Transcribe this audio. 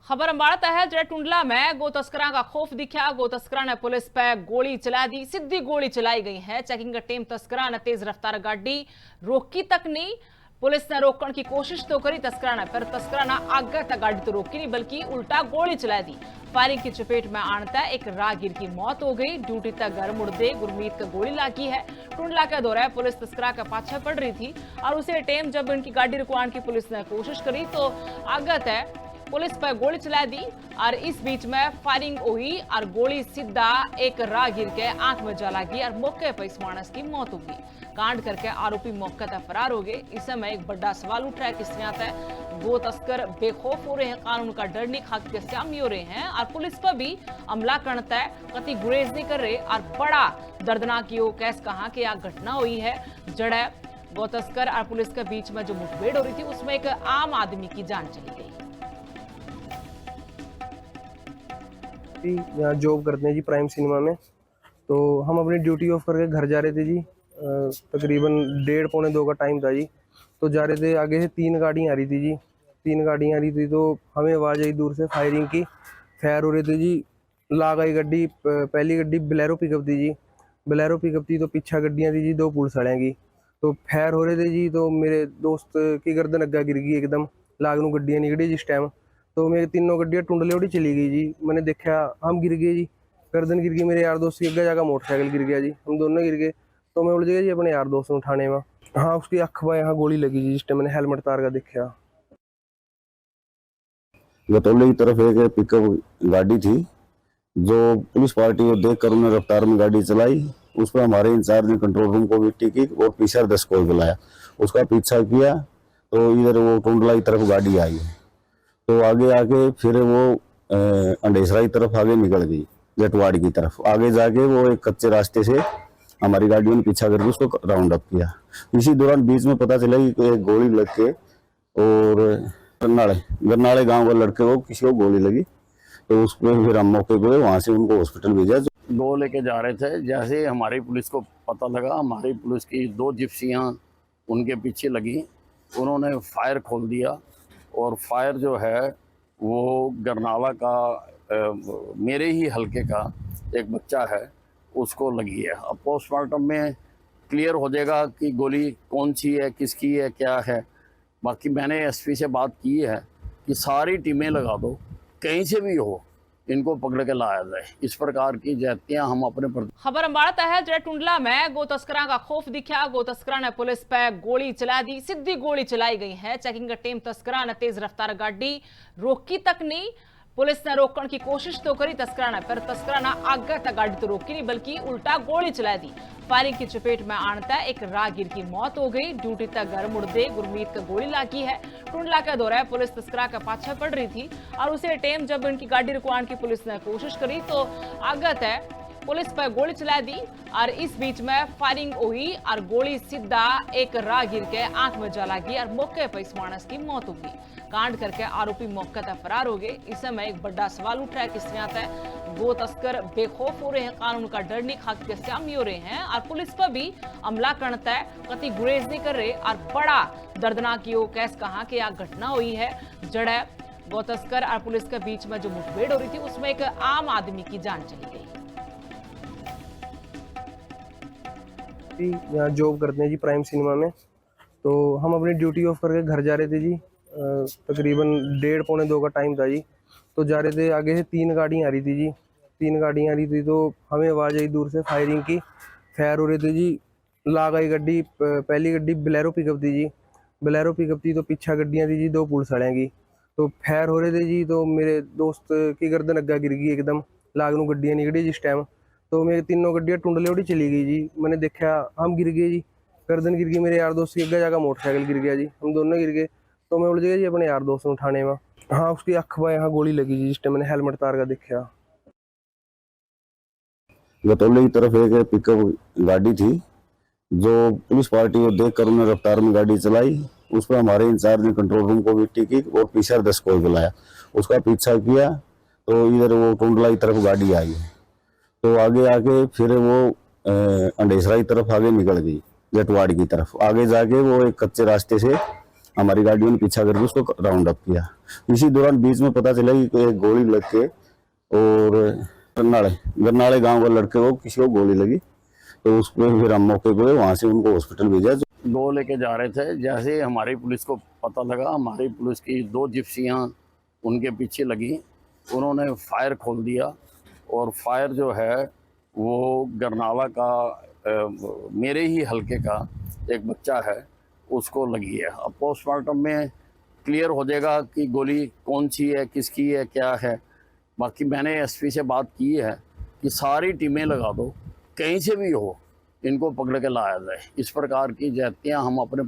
खबर अंबाड़ा है जेड़ा टुंडला में गो तस्करा का खौफ दिखा। गो तस्करा ने पुलिस पर गोली चला दी, सीधी गोली चलाई गई है। चेकिंग टीम तस्करा ने तेज रफ्तार गाड़ी रोकी तक नहीं। पुलिस ने रोकने की कोशिश तो करी तस्करा ने, पर तस्करा ने आगे तक गाड़ी तो रोकी नहीं बल्कि उल्टा गोली चला दी। फायरिंग की चपेट में आनता एक राहगीर की मौत हो गई। ड्यूटी तक घर मुड़दे गुरमीत को गोली लागी है। टुंडला के दौरे पुलिस तस्करा का पाछा पड़ रही थी और उसी टाइम जब इनकी गाड़ी रुकवाने की पुलिस ने कोशिश करी तो आगे तक पुलिस पर गोली चला दी और इस बीच में फायरिंग हुई और गोली सीधा एक राहगीर के आंख में जा लगी और मौके पर इस मानस की मौत हो गई। कांड करके आरोपी मौके पर फरार हो गए। इस समय एक बड़ा सवाल उठ रहा है, किस तरह से गो तस्कर बेखौफ हो रहे हैं, कानून का डर नहीं खाक के सामने हो रहे हैं और पुलिस पर भी हमला करता है, कति गुरेज नहीं कर रहे। और बड़ा दर्दनाक यो कैस कहा कि यह घटना हुई है जड़ गो तस्कर और पुलिस के बीच में जो मुठभेड़ हो रही थी उसमें एक आम आदमी की जान चली गई। यहाँ जॉब करते हैं जी प्राइम सिनेमा में। तो हम अपनी ड्यूटी ऑफ करके घर जा रहे थे जी। तकरीबन 1:30-2 का टाइम था जी। तो जा रहे थे, आगे से 3 गाड़ियाँ आ रही थी जी। 3 गाड़ियाँ आ रही थी तो हमें आवाज़ आई दूर से फायरिंग की। फायर हो रहे थे जी। ला गई गड्डी, पहली गड्डी बोलेरो पिकअप थी जी। बोलेरो पिकअप थी तो पीछा गड्डियाँ थी जी, 2 पुलिस वालियाँ की। तो फायर हो रहे थे जी। तो मेरे दोस्त की गर्दन अग्गा गिर गई एकदम। लागनू गड्डियाँ निकली जिस टाइम। तो मेरी तीनों गड्डियाँ टुंडले उड़ी चली गई जी। मैंने देखा हम गिर गए जी। गर्दन गिर गई, मेरे यार दोस्त की अग्गा जाकर मोटरसाइकिल गिर गया जी। हम दोनों गिर गए। तो मैं उलझ गया जी अपने यार दोस्त को उठाने में। हाँ, उसकी अख में यहाँ गोली लगी जी जिस टाइम मैंने हेलमेट तार का देखा। गतौली की तरफ एक पिकअप गाड़ी थी जो पुलिस पार्टी को देखकर उन्होंने रफ्तार में गाड़ी चलाई। उस पर हमारे इंचार्ज ने कंट्रोल रूम को विट्टी की और पीछे 10 को बुलाया, उसका पीछा किया तो इधर वो टुंडला की तरफ गाड़ी आई। तो आगे आके फिर वो अंडेसरा की तरफ आगे निकल गई, जटवाड़ी की तरफ। आगे जाके वो एक कच्चे रास्ते से हमारी गाड़ियों ने पीछा करके उसको राउंड अप किया। इसी दौरान बीच में पता चला कि एक गोली लग के और गरनाड़े गांव के लड़के को किसी को गोली लगी। तो उसमें फिर हम मौके पे वहां से उनको हॉस्पिटल भेजा। दो लेके जा रहे थे, जैसे हमारी पुलिस को पता लगा, हमारी पुलिस की 2 जिप्सियां उनके पीछे लगी। उन्होंने फायर खोल दिया और फायर जो है वो गरनाला का मेरे ही हलके का एक बच्चा है उसको लगी है। अब पोस्टमार्टम में क्लियर हो जाएगा कि गोली कौन सी है, किसकी है, क्या है। बाकी मैंने एसपी से बात की है कि सारी टीमें लगा दो, कहीं से भी हो इनको पकड़ के लाया जाए। इस प्रकार की ज्यादतियां हम अपने खबर अंबाड़ा है जेड़ा टुंडला में गो तस्करा का खौफ दिखा। गो तस्करा ने पुलिस पर गोली चला दी, सीधी गोली चलाई गई है। चेकिंग टीम तस्करा ने तेज रफ्तार गाड़ी रोकी तक नहीं। पुलिस ने रोकने की कोशिश तो करी तस्करा ने, पर तस्करा ने आगे तक गाड़ी तो रोकी नहीं बल्कि उल्टा गोली चला दी। फायरिंग की चपेट में आनता एक राहगीर की मौत हो गई। ड्यूटी तक घर मुड़दे गुरमीत को गोली लागी है। टुंडला के दौरे पुलिस तस्करा का पाछा पड़ रही थी और उसी टाइम जब इनकी गाड़ी रुकवाने की पुलिस ने कोशिश करी तो आगे तक पुलिस पर गोली चला दी और इस बीच में फायरिंग हुई और गोली सीधा एक राहगीर के आंख में जा लगी और मौके पर इस मानस की मौत हो गई। कांड करके आरोपी मौके पर फरार हो गए। इस समय एक बड़ा सवाल उठ रहा है, किस तरह से गो तस्कर बेखौफ हो रहे हैं, कानून का डर नहीं खाक के सामने हो रहे हैं और पुलिस पर भी हमला करता है, कति गुरेज नहीं कर रहे। और बड़ा दर्दनाक यो कैस कहा कि यह घटना हुई है जड़ गो तस्कर और पुलिस के बीच में जो मुठभेड़ हो रही थी उसमें एक आम आदमी की जान चली गई। यहाँ जॉब करते हैं जी प्राइम सिनेमा में। तो हम अपनी ड्यूटी ऑफ करके घर जा रहे थे जी। तकरीबन 1:30-2 का टाइम था जी। तो जा रहे थे, आगे से 3 गाड़ियाँ आ रही थी जी। 3 गाड़ियाँ आ रही थी तो हमें आवाज़ आई दूर से फायरिंग की। फायर हो रहे थे जी। ला गई गड्डी, पहली गड्डी बोलेरो पिकअप थी जी। बोलेरो पिकअप थी तो पीछा गड्डियाँ थी जी, 2 पुलिस वालियाँ की। तो फायर हो रहे थे जी। तो मेरे दोस्त की गर्दन अग्गा गिर गई एकदम। लागनू गड्डियाँ निकली जिस टाइम। तो मेरी तीनों गड्डियाँ टुंडले उड़ी चली गई जी। मैंने देखा हम गिर गए जी। गर्दन गिर गई, मेरे यार दोस्त की अग्गा जाकर मोटरसाइकिल गिर गया जी। हम दोनों गिर गए। तो मैं उलझ गया जी अपने यार दोस्त को उठाने में। हाँ, उसकी अख में यहाँ गोली लगी जी जिस टाइम मैंने हेलमेट तार का देखा। गतौली की तरफ एक पिकअप गाड़ी थी जो पुलिस पार्टी को देखकर उन्होंने रफ्तार में गाड़ी चलाई। उस पर हमारे इंचार्ज ने कंट्रोल रूम को विट्टी की और पीछे 10 को बुलाया, उसका पीछा किया तो इधर वो टुंडला की तरफ गाड़ी आई। तो आगे आके फिर वो अंडेसरा की तरफ आगे निकल गई, जटवाड़ी की तरफ। आगे जाके वो एक कच्चे रास्ते से हमारी गाड़ियों ने पीछा करके उसको राउंड अप किया। इसी दौरान बीच में पता चला कि एक गोली लग के और गरनाले गांव के लड़के को किसी को गोली लगी, तो उस पर फिर हम मौके पे वहां से उनको हॉस्पिटल भेजा। दो लेके जा रहे थे, जैसे हमारी पुलिस को पता लगा, हमारी पुलिस की 2 जिप्सियां उनके पीछे लगी, उन्होंने फायर खोल दिया और फायर जो है वो गरनाला का मेरे ही हलके का एक बच्चा है उसको लगी है। अब पोस्टमार्टम में क्लियर हो जाएगा कि गोली कौन सी है, किसकी है, क्या है। बाकी मैंने एसपी से बात की है कि सारी टीमें लगा दो, कहीं से भी हो इनको पकड़ के लाया जाए। इस प्रकार की ज्यादतियाँ हम अपने